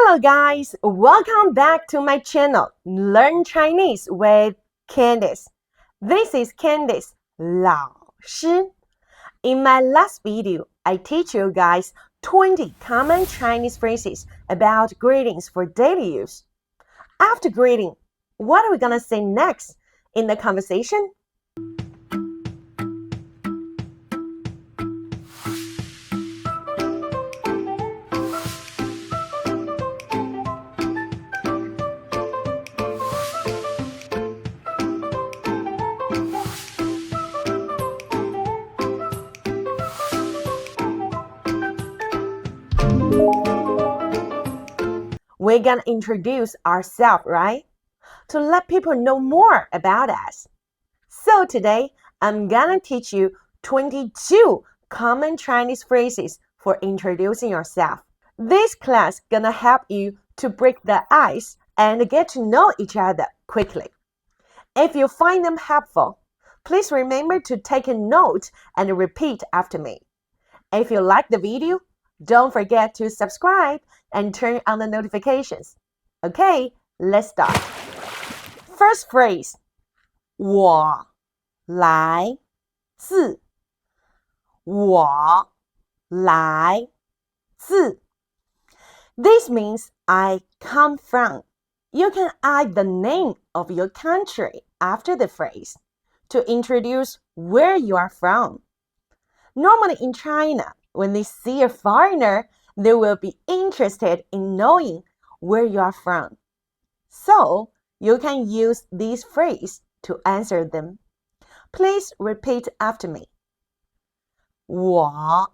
Hello guys, welcome back to my channel, Learn Chinese with Candice. This is Candice, 老师. In my last video, I teach you guys 20 common Chinese phrases about greetings for daily use. After greeting, what are we gonna say next in the conversation? We're gonna introduce ourselves, right? To let people know more about us. So today, I'm gonna teach you 22 common Chinese phrases for introducing yourself. This class gonna help you to break the ice and get to know each other quickly. If you find them helpful, please remember to take a note and repeat after me. If you like the video, don't forget to subscribe and turn on the notifications. Okay, let's start. First phrase, 我来自我来自 This means I come from. You can add the name of your country after the phrase to introduce where you are from. Normally in China, when they see a foreigner, they will be interested in knowing where you are from. So, you can use this phrase to answer them. Please repeat after me. 我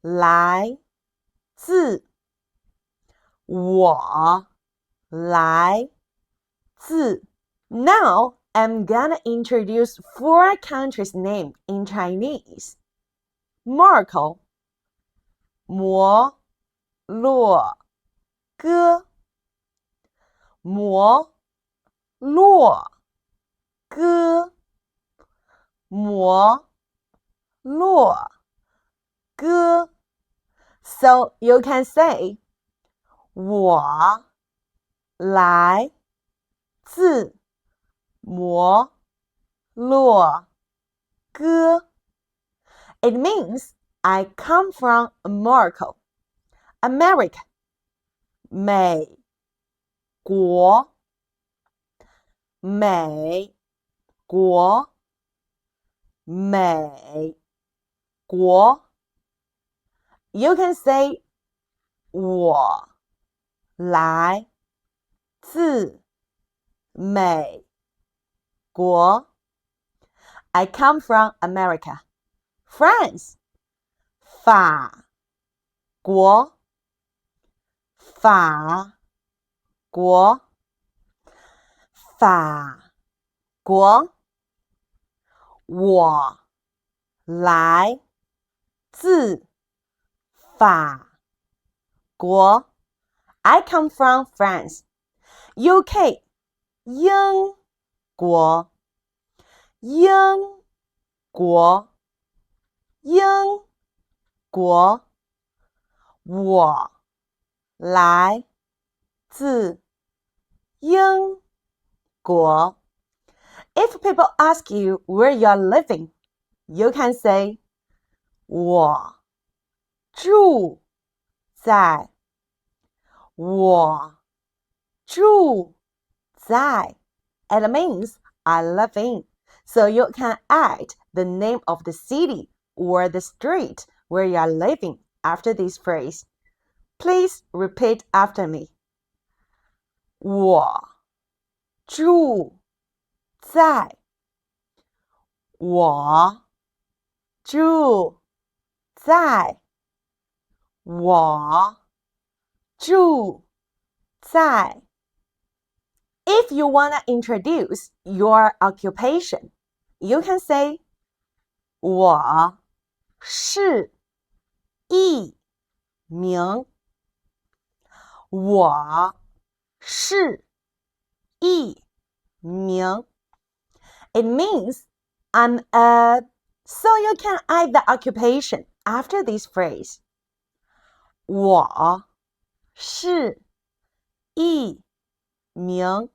来自我来自 Now, I'm gonna introduce 4 countries' names in Chinese. Morocco, 摩洛哥摩洛哥摩洛哥 So you can say 我来自摩洛哥 It means I come from Morocco. America, 美国美国美国 You can say 我来自美国 I come from America. France, 法国法国法国我来自法国 I come from France. UK, 英国英国英国我来自英国 If people ask you where you are living, you can say 我住在我住在 It means I live in. So you can add the name of the city or the street where you are living after this phrase. Please repeat after me. 我住在我住在我住在 If you want to introduce your occupation, you can say 我是一名我是一名 It means I'm a So you can add the occupation after this phrase 我是一名，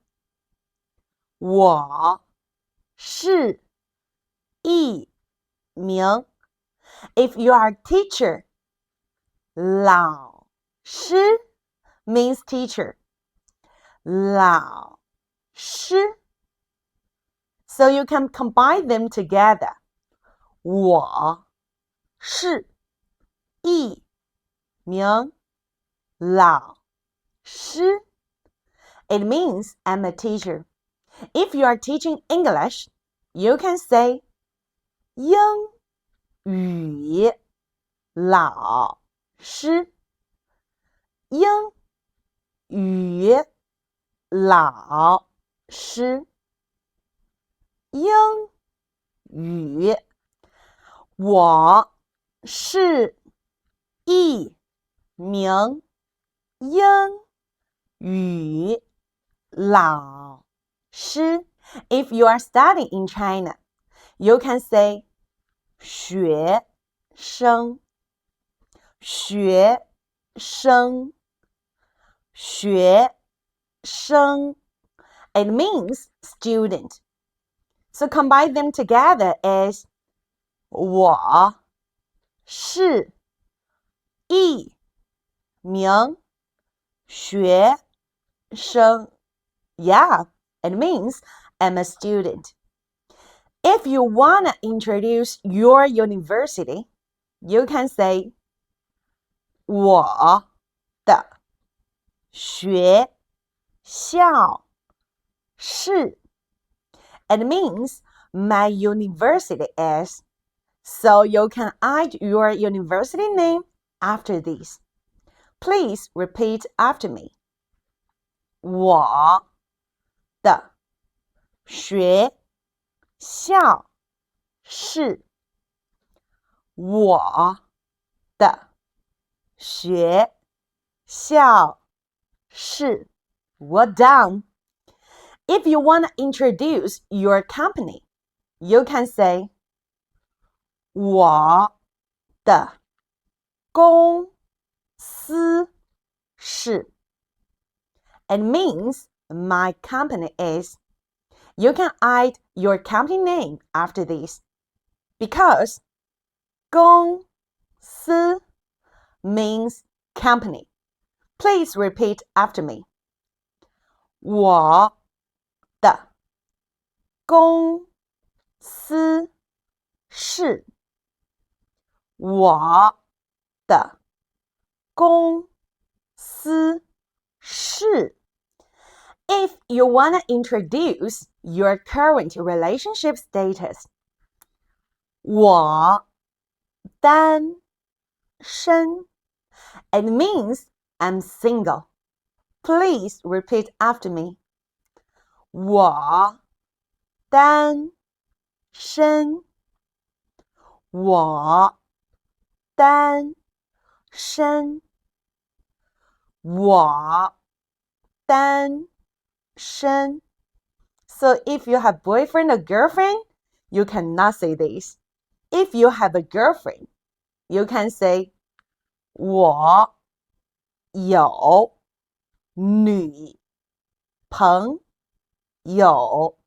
我是一名。If you are a teacher, 老师 means teacher. 老师 So you can combine them together. 我是一名老师 It means I'm a teacher. If you are teaching English, you can say 英语老师英语老师英语我是一名英语老师 If you are studying in China, you can say 学生学生学生 It means student. So combine them together as 我是一名学生 Yeah, it means I'm a student. If you want to introduce your university, you can say 我的学校是 It means my university is. So you can add your university name after this. Please repeat after me. 我的学校是我的学校是 Well done. If you want to introduce your company, you can say 我的公司是 It means my company is. You can add your company name after this because 公司 means company. Please repeat after me. 我的公司是我的公司是 If you want to introduce your current relationship status, 我单身 It means I'm single. Please repeat after me. 我单身我单身我单身 So if you have boyfriend or girlfriend, you cannot say this. If you have a girlfriend, you can say 我有女朋友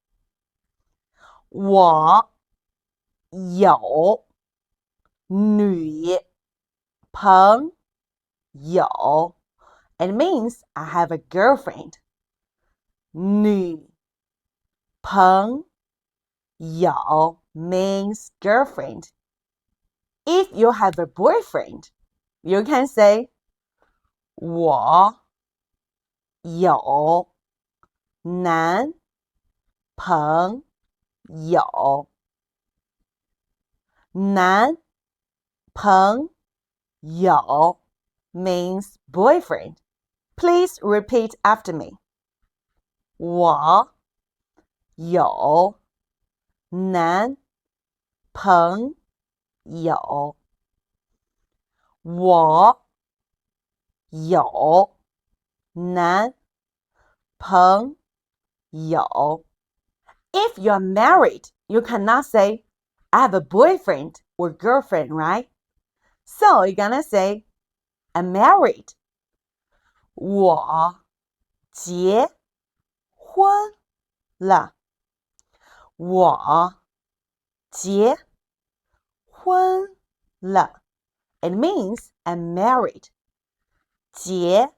我有女朋友 It means I have a girlfriend. 女朋友 means girlfriend. If you have a boyfriend, you can say 我有男朋友男朋友 means boyfriend. Please repeat after me. 我有男朋友我有男朋友 If you're married, you cannot say, I have a boyfriend or girlfriend, right? So you're gonna say, I'm married. 我结婚了。我结婚了。It means I'm married. 结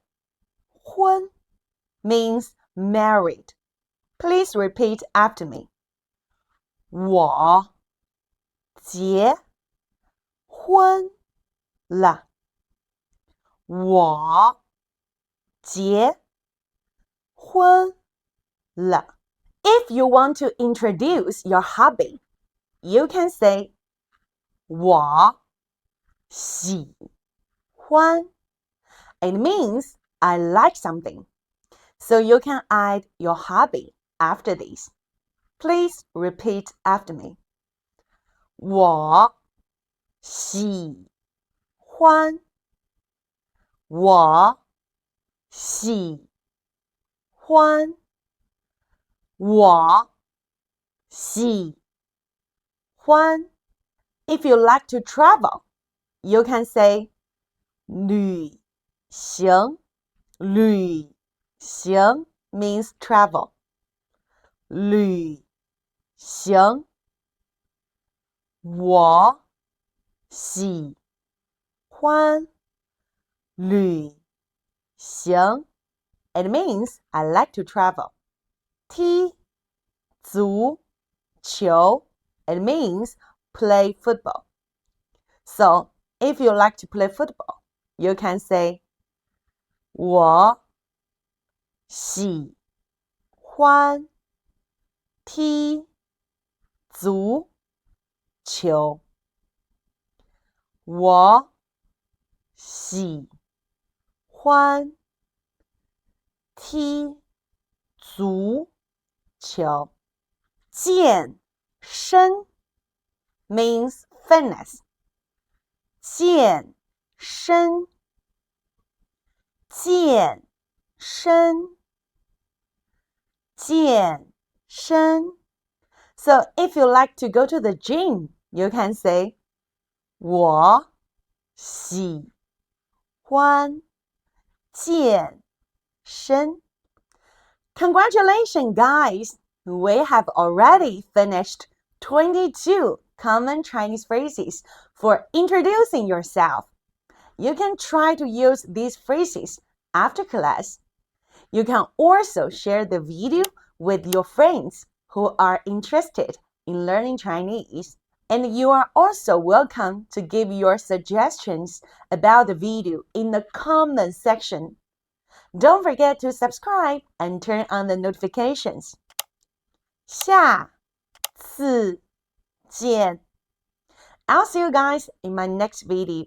婚 means married. Please repeat after me. 我结婚了。我结婚了。If you want to introduce your hobby, you can say 我喜欢. It means I like something. So you can add your hobby after this. Please repeat after me. 我喜欢。我喜欢。我喜欢。If you like to travel, you can say 旅行。旅行 means travel. 旅行。我喜欢旅行. It means I like to travel. 踢足球 It means play football. So, if you like to play football, you can say 我喜欢踢足球。我喜欢踢足球。健身 means fitness. 健身。健身。健身。So if you like to go to the gym, you can say 我喜欢健身. Congratulations, guys! We have already finished 22 common Chinese phrases for introducing yourself. You can try to use these phrases after class. You can also share the video with your friends who are interested in learning Chinese. And you are also welcome to give your suggestions about the video in the comment section. Don't forget to subscribe and turn on the notifications. 下次见. I'll see you guys in my next video.